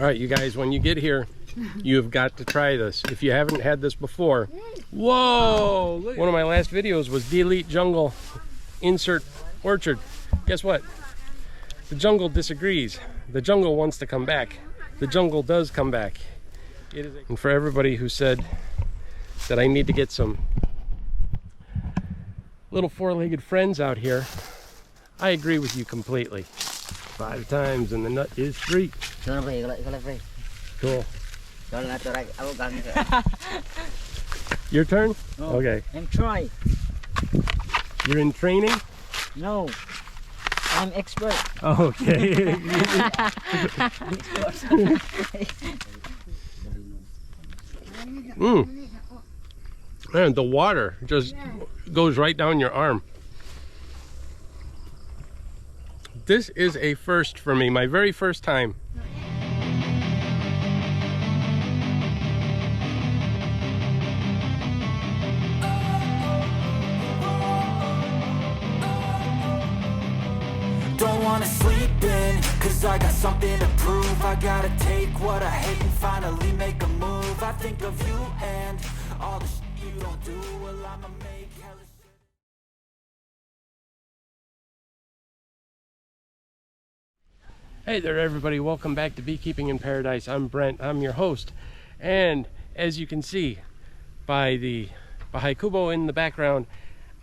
All right, you guys, when you get here, you've got to try this. If you haven't had this before. Whoa! One of my last videos was Delete Jungle, insert orchard. Guess what? The jungle disagrees. The jungle wants to come back. The jungle does come back. And for everybody who said that I need to get some little four-legged friends out here, I agree with you completely. 5 times and the nut is free. Cool. Your turn? Oh, okay. I'm trying. You're in training? No. I'm expert. Okay. Man, the water just goes right down your arm. This is a first for me, my very first time. Don't wanna sleep in, cause I got something to prove. I gotta take what I hate and finally make a move. I think of you and all the shit you don't do. Well, I'ma make hella shit. Hey there everybody, welcome back to Beekeeping in Paradise. I'm Brent, I'm your host. And as you can see by the Kubo in the background,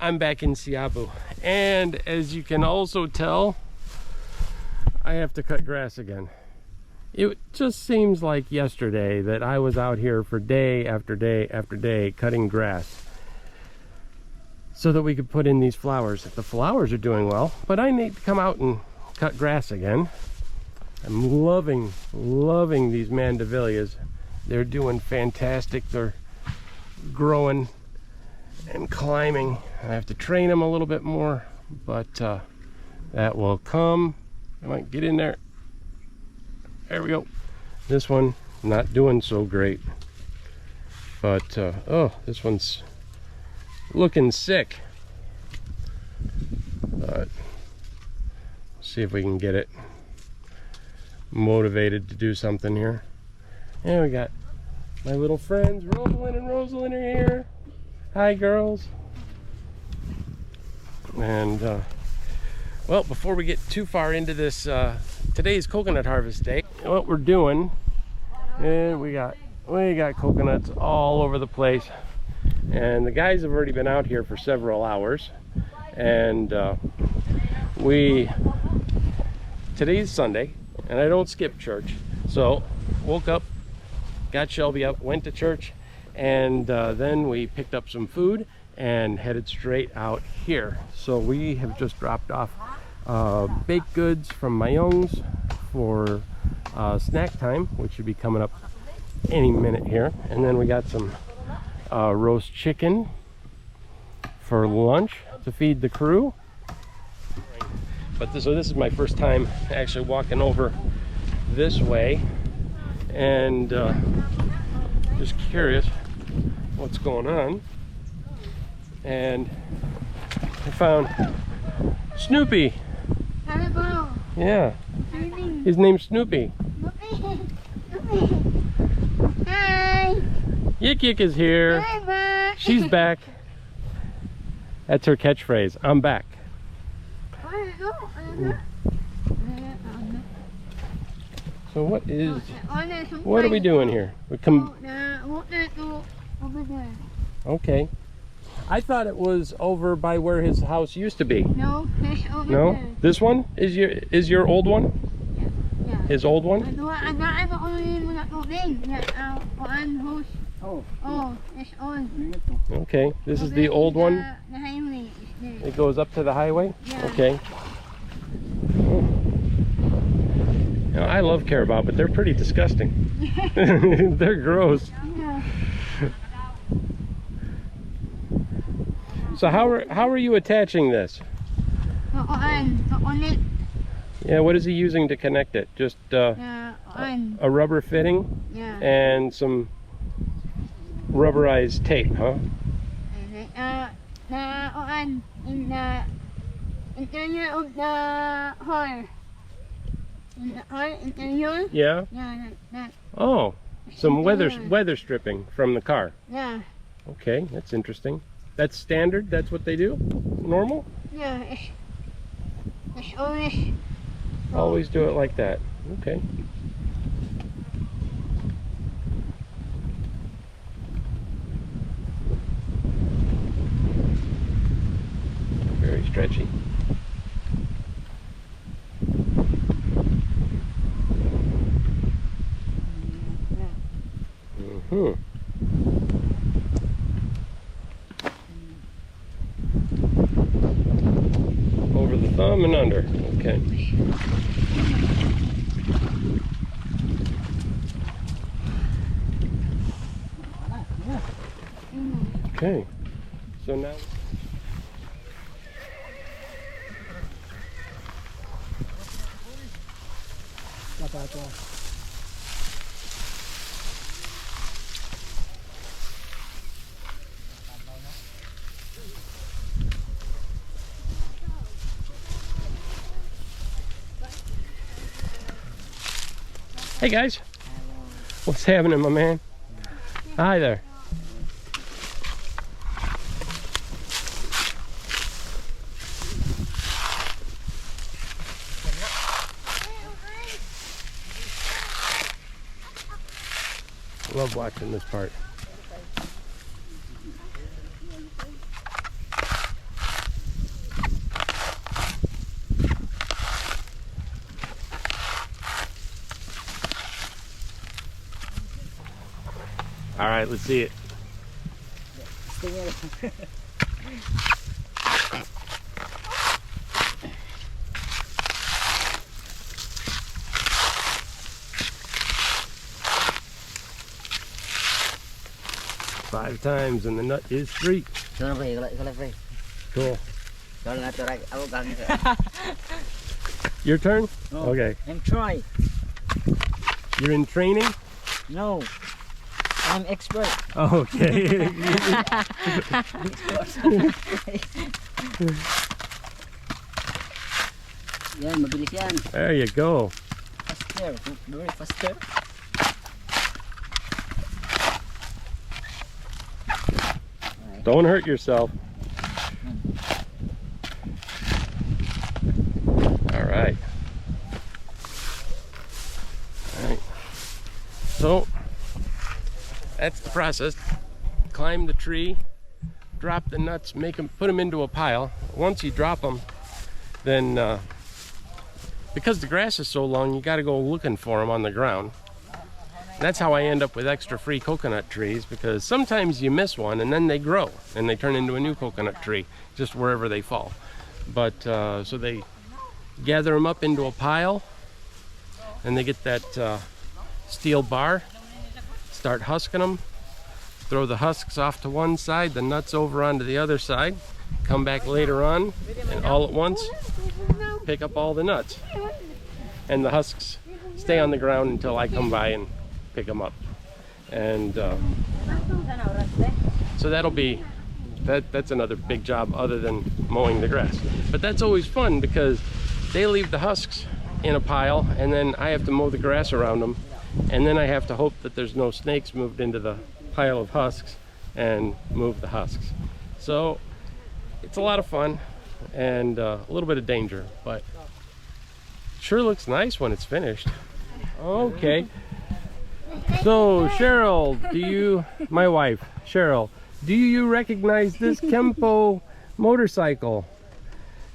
I'm back in Siabu. And as you can also tell, I have to cut grass again. It just seems like yesterday that I was out here for day after day after day cutting grass so that we could put in these flowers. The flowers are doing well, but I need to come out and cut grass again. I'm loving these mandevillias. They're doing fantastic. They're growing and climbing. I have to train them a little bit more, but that will come. I might get in there. There we go. This one not doing so great, but oh, this one's looking sick. But see if we can get it motivated to do something here. And we got my little friends Rosalind and Rosalind are here. Hi girls. And well, before we get too far into this, today's coconut harvest day. What we're doing, and we got coconuts all over the place, and the guys have already been out here for several hours. And today's Sunday, and I don't skip church, so woke up, got Shelby up, went to church, and then we picked up some food and headed straight out here. So we have just dropped off baked goods from Mayong's for snack time, which should be coming up any minute here. And then we got some roast chicken for lunch to feed the crew. But so this is my first time actually walking over this way, and just curious what's going on. And I found Snoopy. Hello. Yeah. His name's Snoopy. Hi. Yik Yik is here. Hi, Ma. She's back. That's her catchphrase. I'm back. So what are we doing here? We come. Okay. I thought it was over by where his house used to be. No, no. This one is your old one. Yeah. His old one. Oh, it's on. Okay. This is the old one. The highway is there. It goes up to the highway. Yeah. Okay. Oh. Now, I love Carabao, but they're pretty disgusting. They're gross. Yeah. So how are you attaching this? On it. Yeah, what is he using to connect it? Just a rubber fitting, Yeah. and some rubberized tape, huh? In the interior of the hole. In the interior? Yeah. Yeah, that. Oh, some Interior. weather stripping from the car. Yeah. Okay, that's interesting. That's standard. That's what they do. Normal. Yeah, it's always. Always do it like that. Okay. Very stretchy. Hmm. Over the thumb and under. Okay. Okay. So now. Hey guys, what's happening, my man? Hi there. Love watching this part. All right, let's see it. 5 times and the nut is free. Cool. Your turn? No. Okay. I'm try. You're in training? No. I'm expert. Oh, okay. Yan, mabilis yan. There you go. Faster. Very faster. Don't hurt yourself. All right. All right. So that's the process. Climb the tree, drop the nuts, put them into a pile. Once you drop them, then because the grass is so long, you got to go looking for them on the ground. And that's how I end up with extra free coconut trees, because sometimes you miss one and then they grow and they turn into a new coconut tree just wherever they fall. But so they gather them up into a pile and they get that steel bar, start husking them, throw the husks off to one side, the nuts over onto the other side, come back later on and all at once pick up all the nuts. And the husks stay on the ground until I come by and pick them up. And so that'll be that's another big job other than mowing the grass. But that's always fun because they leave the husks in a pile and then I have to mow the grass around them, and then I have to hope that there's no snakes moved into the pile of husks and move the husks. So it's a lot of fun and a little bit of danger, but it sure looks nice when it's finished. Okay. So Cheryl, my wife, Cheryl, do you recognize this Kempo motorcycle?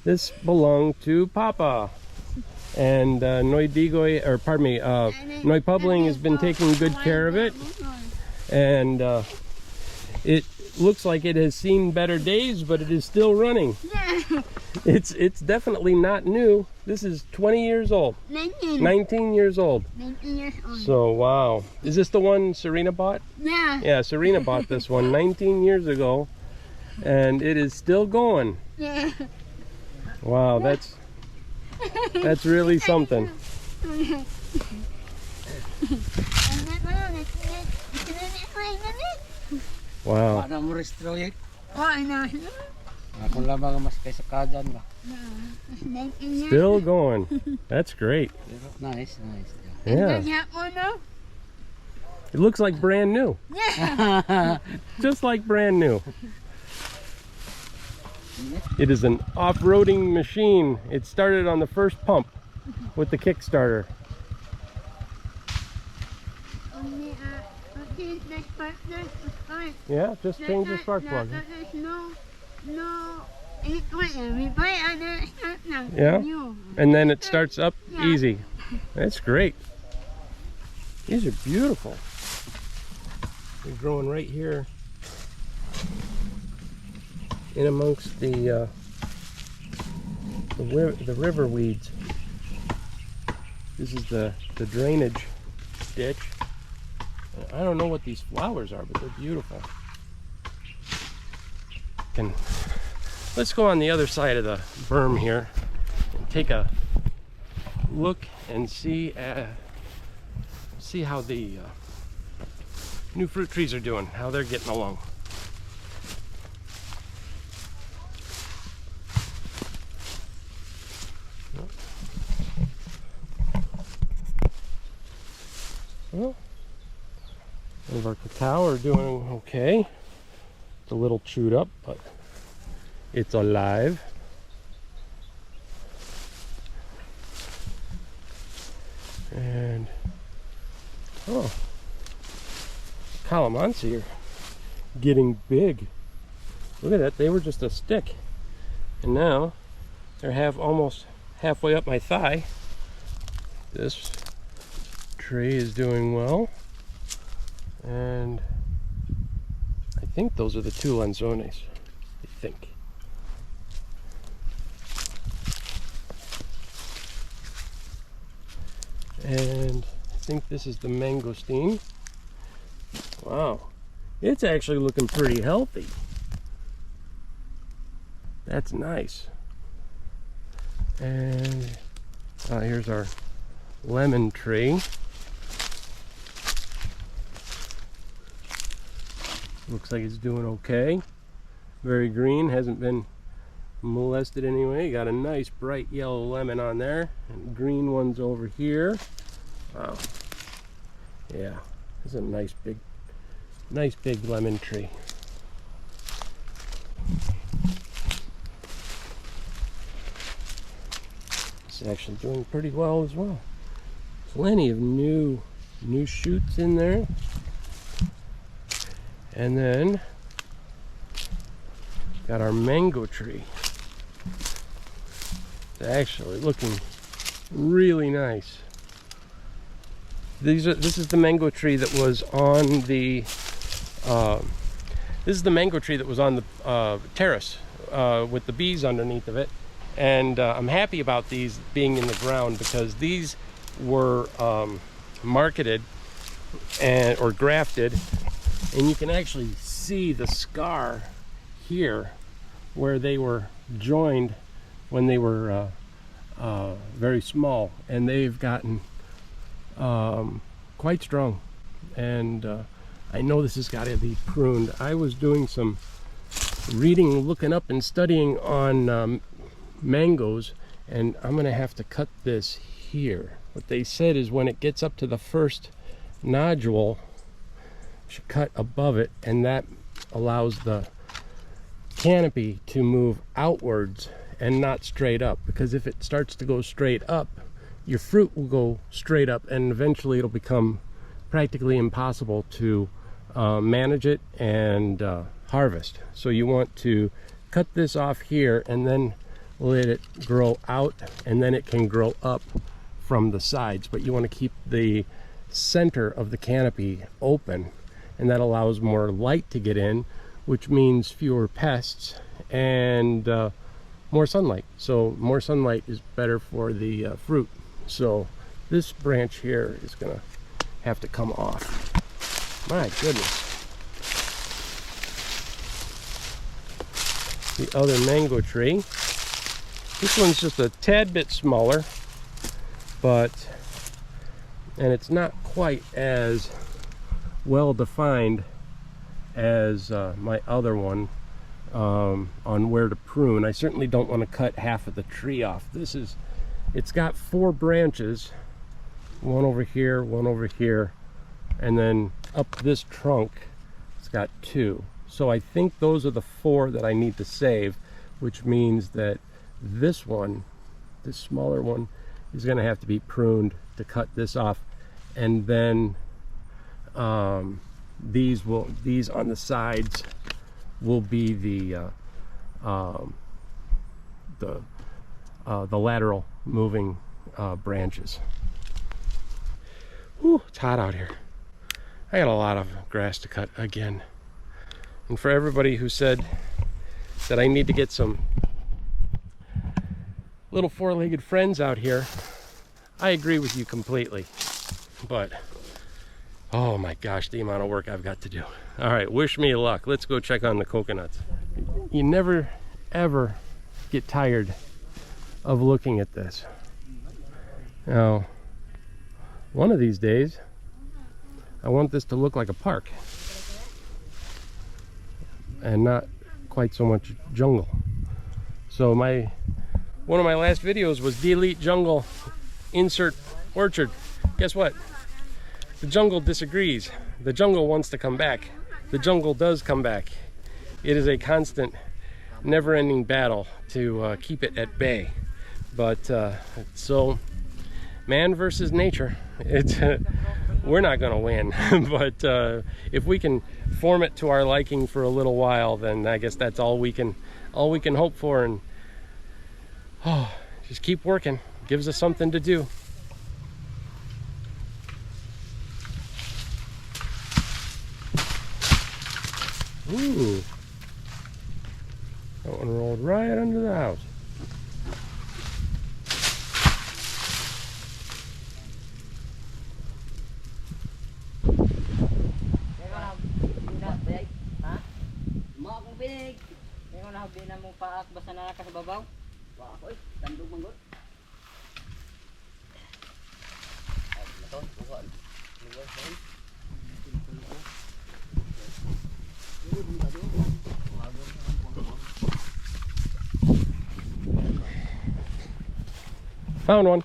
This belonged to Papa. And Noy Publing has been taking good care of it. And it looks like it has seen better days, but it is still running. Yeah. It's definitely not new. This is 20 years old. 19 years old. 19 years old. So wow. Is this the one Serena bought? Yeah. Yeah, Serena bought this one 19 years ago and it is still going. Yeah. Wow, that's really something. Wow. Paano mo restore it? Oh, I know. Ako lamang ang mas kaysa kadan ba. Snake in there. Still going. That's great. Nice. And Yeah. then that one though? It looks like brand new. Yeah. Just like brand new. It is an off-roading machine. It started on the first pump with the Kickstarter. Only change the spark plug. Yeah, just change the spark plug. There's no equipment. We buy other stuff now. Yeah. New. And then it starts up Yeah. easy. That's great. These are beautiful. They're growing right here in amongst the river weeds. This is the drainage ditch. I don't know what these flowers are, but they're beautiful. And let's go on the other side of the berm here and take a look and see how the new fruit trees are doing, how they're getting along. Well, some of our cacao are doing okay. It's a little chewed up, but it's alive. And oh, calamansi are getting big. Look at that, they were just a stick. And now they're almost halfway up my thigh. This tree is doing well. And I think those are the two lanzones. I think. And I think this is the mangosteen. Wow, it's actually looking pretty healthy. That's nice. And here's our lemon tree. Looks like it's doing okay. Very green, hasn't been molested anyway. Got a nice bright yellow lemon on there, and green ones over here. Wow. Yeah, this is a nice big lemon tree. It's actually doing pretty well as well. Plenty of new shoots in there. And then got our mango tree. It's actually looking really nice. This is the mango tree that was on the terrace with the bees underneath of it. And I'm happy about these being in the ground because these were marketed or grafted, and you can actually see the scar here where they were joined when they were very small, and they've gotten quite strong. And I know this has got to be pruned. I was doing some reading, looking up and studying on mangoes, and I'm gonna have to cut this here. What they said is when it gets up to the first nodule, you should cut above it, and that allows the canopy to move outwards and not straight up, because if it starts to go straight up, your fruit will go straight up, and eventually it'll become practically impossible to manage it and harvest. So you want to cut this off here and then let it grow out, and then it can grow up from the sides, but you want to keep the center of the canopy open, and that allows more light to get in, which means fewer pests and more sunlight. So more sunlight is better for the fruit. So this branch here is gonna have to come off. My goodness. The other mango tree. This one's just a tad bit smaller, and it's not quite as well defined as my other one. on where to prune. I certainly don't want to cut half of the tree off. It's got 4 branches, one over here, one over here, and then up this trunk it's got 2. So I think those are the 4 that I need to save, which means that this one, this smaller one, is going to have to be pruned to cut this off, and then these on the sides will be the lateral moving branches. Whew, it's hot out here. I got a lot of grass to cut again. And for everybody who said that I need to get some little 4-legged friends out here, I agree with you completely. But oh my gosh, the amount of work I've got to do. All right, wish me luck. Let's go check on the coconuts. You never ever get tired of looking at this. Now, one of these days I want this to look like a park and not quite so much jungle. So one of my last videos was delete jungle, insert orchard. Guess what? The jungle disagrees. The jungle wants to come back. The jungle does come back. It is a constant, never-ending battle to keep it at bay. But so man versus nature, we're not going to win. But if we can form it to our liking for a little while, then I guess that's all we can hope for. And just keep working. Gives us something to do. Ooh, that one rolled right under the house. Found one.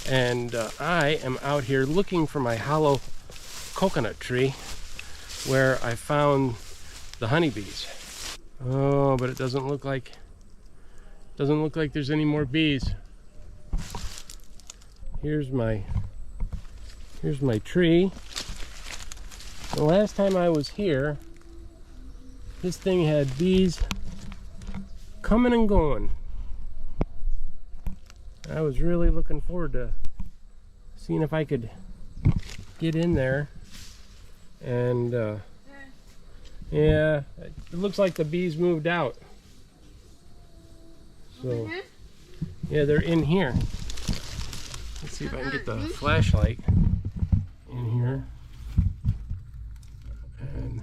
And I am out here looking for my hollow coconut tree where I found the honeybees. Oh, but it doesn't look like there's any more bees. Here's my tree. The last time I was here, this thing had bees coming and going. I was really looking forward to seeing if I could get in there, and yeah, it looks like the bees moved out. So yeah, they're in here. Let's see if I can get the flashlight in here and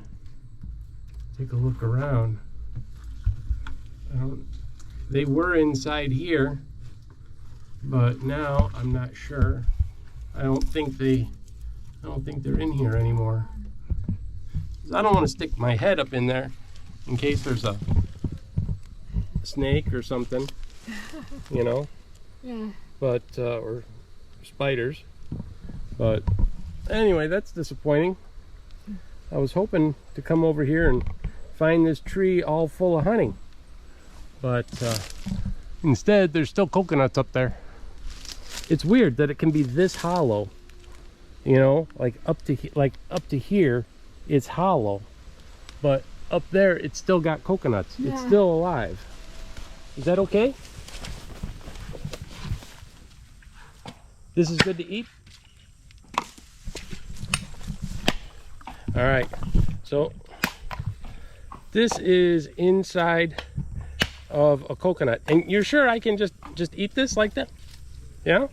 take a look around. They were inside here, but now I'm not sure. I don't think they're in here anymore. I don't want to stick my head up in there in case there's a snake or something, you know. Yeah. But or spiders. But anyway, that's disappointing. I was hoping to come over here and find this tree all full of honey, but instead there's still coconuts up there. It's weird that it can be this hollow You know, like up to here, it's hollow, but up there it's still got coconuts. It's Yeah. still alive. Is that okay? This is good to eat? All right, so this is inside of a coconut. And you're sure I can just eat this like that? Yeah?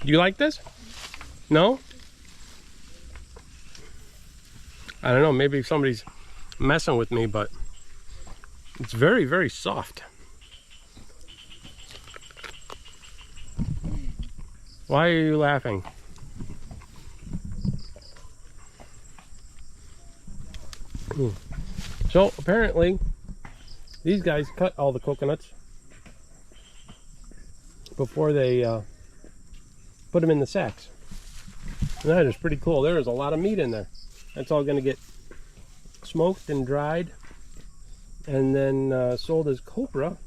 Do you like this? No? I don't know, maybe somebody's messing with me, but it's very, very soft. Why are you laughing? So apparently these guys cut all the coconuts before they put them in the sacks. And that is pretty cool. There is a lot of meat in there. That's all going to get smoked and dried and then sold as copra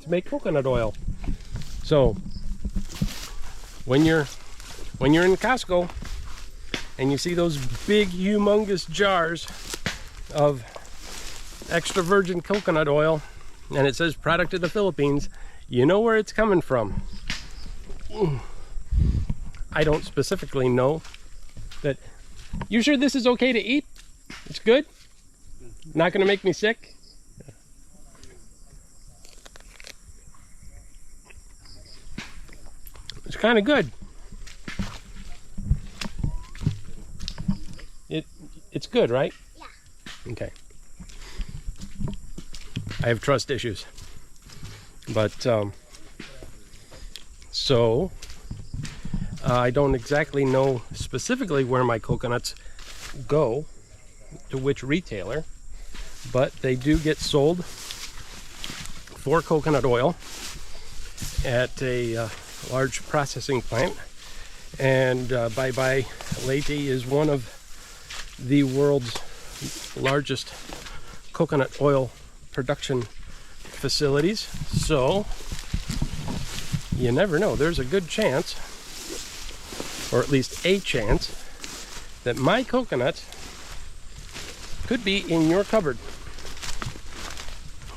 to make coconut oil. So when you're in Costco and you see those big humongous jars of extra virgin coconut oil and it says product of the Philippines, you know where it's coming from. I don't specifically know that. You sure this is okay to eat? It's good? Not gonna make me sick? It's kind of good. It's good, right? Yeah. Okay. I have trust issues. But so I don't exactly know specifically where my coconuts go, to which retailer, but they do get sold for coconut oil at a large processing plant. And Bye Bye Lady is one of the world's largest coconut oil production facilities. So you never know. There's a good chance, or at least a chance, that my coconuts could be in your cupboard.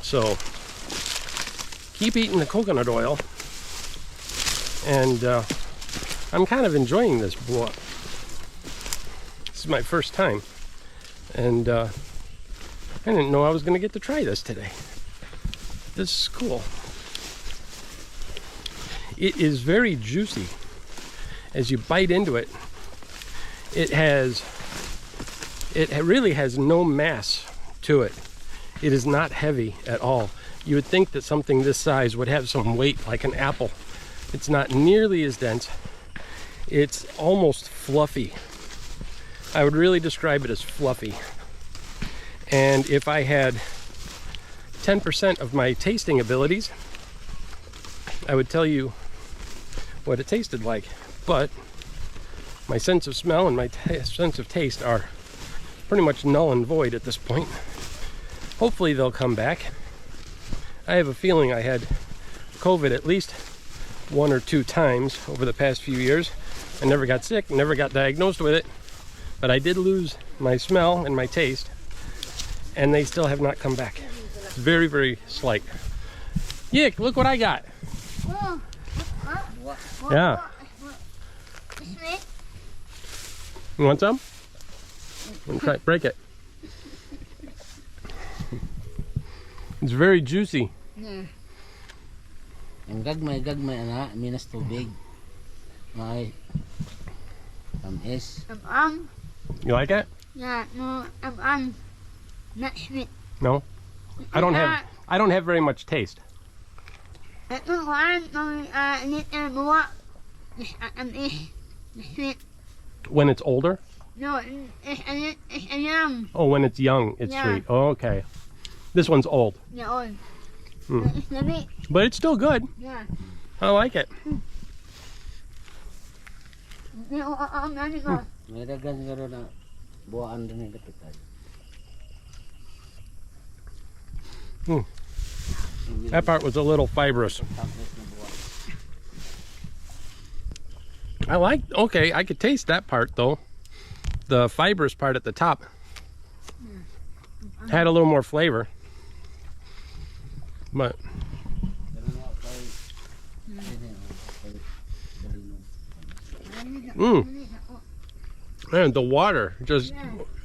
So keep eating the coconut oil. And I'm kind of enjoying this book. This is my first time. And I didn't know I was going to get to try this today. This is cool. It is very juicy. As you bite into it, it really has no mass to it. It is not heavy at all. You would think that something this size would have some weight, like an apple. It's not nearly as dense. It's almost fluffy. I would really describe it as fluffy. And if I had 10% of my tasting abilities, I would tell you what it tasted like. But my sense of smell and my sense of taste are pretty much null and void at this point. Hopefully they'll come back. I have a feeling I had COVID at least 1 or 2 times over the past few years. I never got sick, never got diagnosed with it, but I did lose my smell and my taste, and they still have not come back. It's very, very slight. Yick, look what I got. Oh, Yeah. Sweet. You want some? Try, break it. It's very juicy. Ang gagmay ana, minas tubig. May tamis. You like it? Yeah, no, not sweet. No? I don't have very much taste. Ito kuan ng little buwa. Sweet. When it's older? No, it's young. Oh, when it's young, it's Yeah. sweet. Oh, okay. This one's old. Yeah, old. Mm. It's the meat. But it's still good. Yeah. I like it. May ano ko. May dagan garo na buwaan din dapit. That part was a little fibrous. Okay, I could taste that part though. The fibrous part at the top had a little more flavor. But and the water just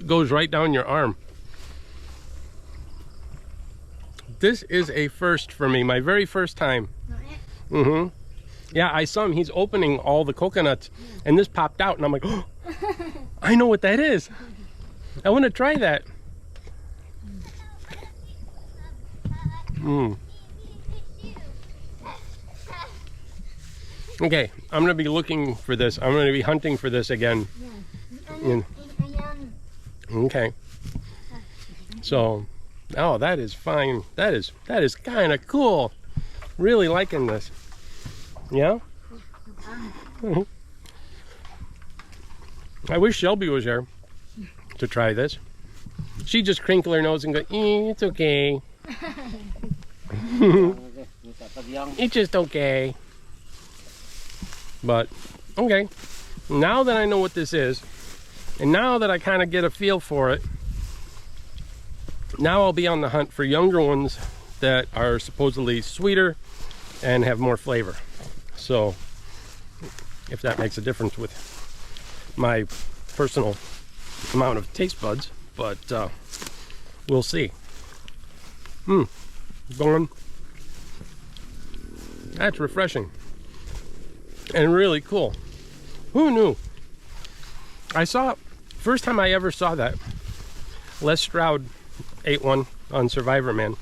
goes right down your arm. This is a first for me, my very first time. Yeah, I saw him, he's opening all the coconuts and this popped out and I'm like, oh, I know what that is. I want to try that. Okay, I'm gonna be looking for this. I'm gonna be hunting for this again. Okay. So, oh, that is fine. That is kind of cool. Really liking this. Yeah. I wish Shelby was here to try this. She'd just crinkle her nose and go, it's okay. It's just okay. But, okay. Now that I know what this is, and now that I kind of get a feel for it, now I'll be on the hunt for younger ones that are supposedly sweeter and have more flavor. So, if that makes a difference with my personal amount of taste buds, but we'll see. Going. That's refreshing and really cool. Who knew? I saw, first time I ever saw that, Les Stroud ate one on Survivor Man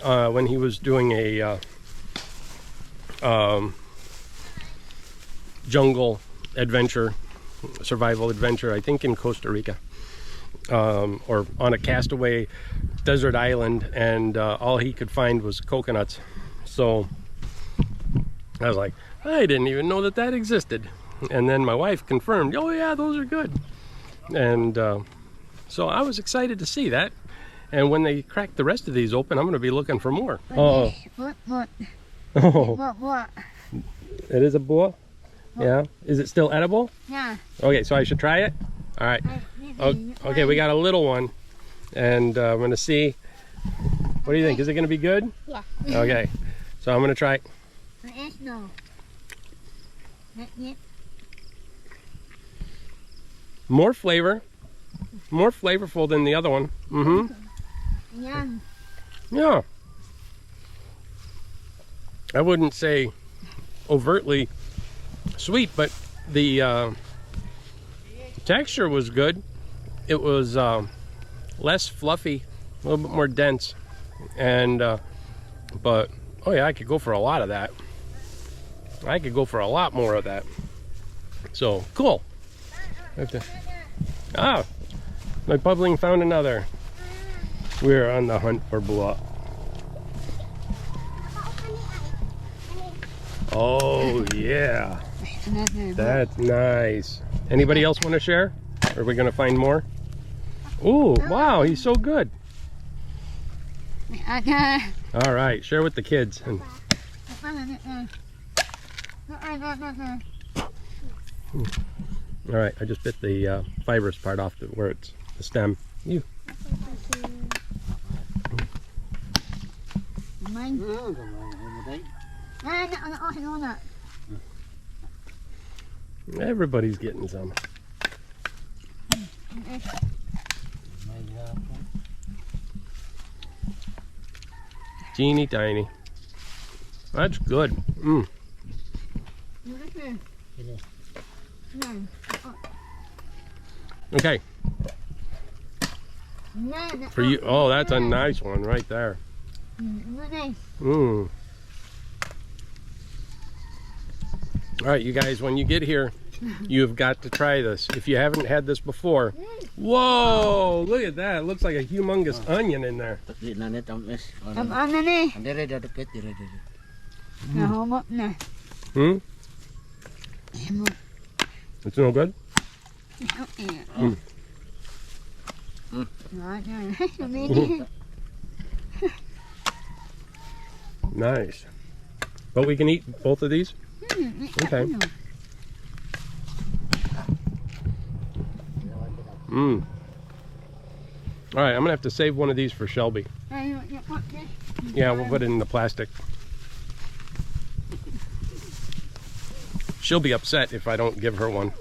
when he was doing a jungle adventure, survival adventure, I think in Costa Rica, or on a castaway desert island, and all he could find was coconuts. So I was like, I didn't even know that that existed. And then my wife confirmed, oh yeah, those are good. And so I was excited to see that. And when they crack the rest of these open, I'm going to be looking for more. Oh. What? Oh. It is a boa? Yeah. Is it still edible? Yeah. Okay, so I should try it? All right. Okay, we got a little one. And I'm going to see. What do you think? Is it going to be good? Yeah. Okay. So I'm going to try it. No. More flavor. More flavorful than the other one. Yum. Yeah. I wouldn't say overtly sweet, but the texture was good. It was less fluffy, a little bit more dense, and but oh yeah, I could go for a lot of that. I could go for a lot more of that. So cool. Ah, my bubbling found another. We're on the hunt for boa. Oh yeah, that's nice. Anybody else want to share? Or are we gonna find more? Ooh, wow, he's so good. All right, share with the kids. And all right, I just bit the fibrous part off where it's the stem. You. Everybody's getting some. Teeny tiny. That's good. Okay. For you, oh, that's a nice one right there. All right, you guys, when you get here, you've got to try this. If you haven't had this before. Whoa, look at that. It looks like a humongous onion in there. It's no good? Nice. But we can eat both of these? Okay. Mmm. All right, I'm gonna have to save one of these for Shelby. Yeah, we'll put it in the plastic. She'll be upset if I don't give her one.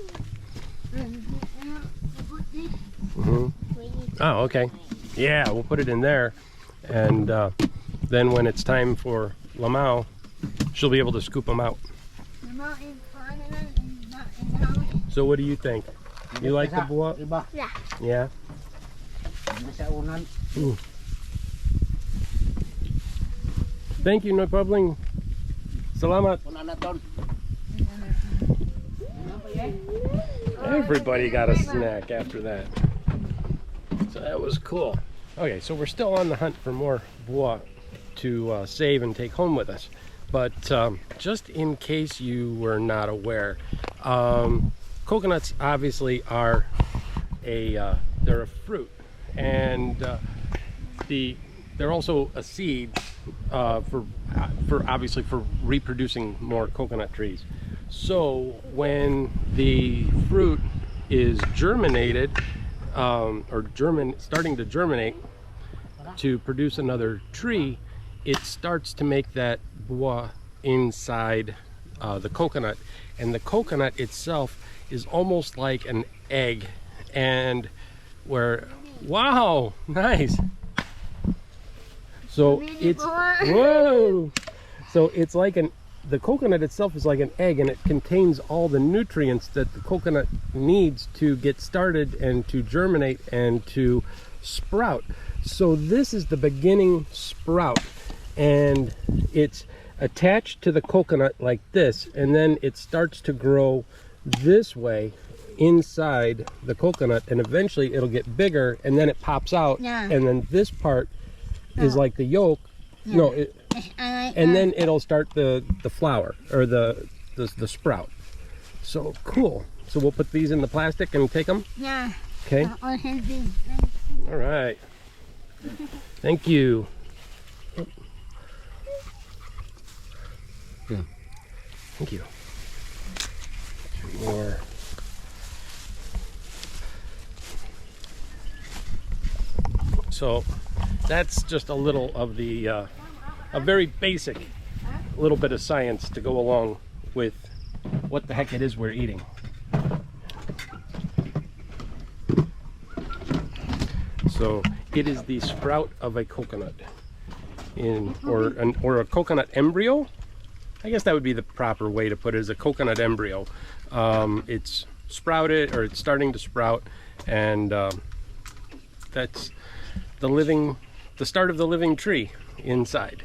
Oh, okay. Yeah, we'll put it in there, and then when it's time for Lamau, she'll be able to scoop them out. So what do you think? You like the buwa? Yeah. Yeah? Ooh. Thank you, no problem. Salamat. Everybody got a snack after that. So that was cool. Okay, so we're still on the hunt for more buwa to save and take home with us. But just in case you were not aware, coconuts obviously are they're a fruit, and they're also a seed for obviously for reproducing more coconut trees. So when the fruit is germinated starting to germinate to produce another tree, it starts to make that buwa inside the coconut, and the coconut itself is almost like an egg, and wow, nice. So it's whoa. So it's like the coconut itself is like an egg, and it contains all the nutrients that the coconut needs to get started and to germinate and to sprout. So this is the beginning sprout, and it's attached to the coconut like this, and then it starts to grow this way inside the coconut, and eventually it'll get bigger, and then it pops out, and then this part is like the yolk. No, and then it'll start the flower or the sprout. So cool. So we'll put these in the plastic and take them. Yeah. Okay. All right. Thank you. Yeah. Thank you. Two more. So that's just a little of the a very basic little bit of science to go along with what the heck it is we're eating. So it is the sprout of a coconut, or a coconut embryo. I guess that would be the proper way to put it, is a coconut embryo. It's sprouted, or it's starting to sprout, and that's the start of the living tree inside.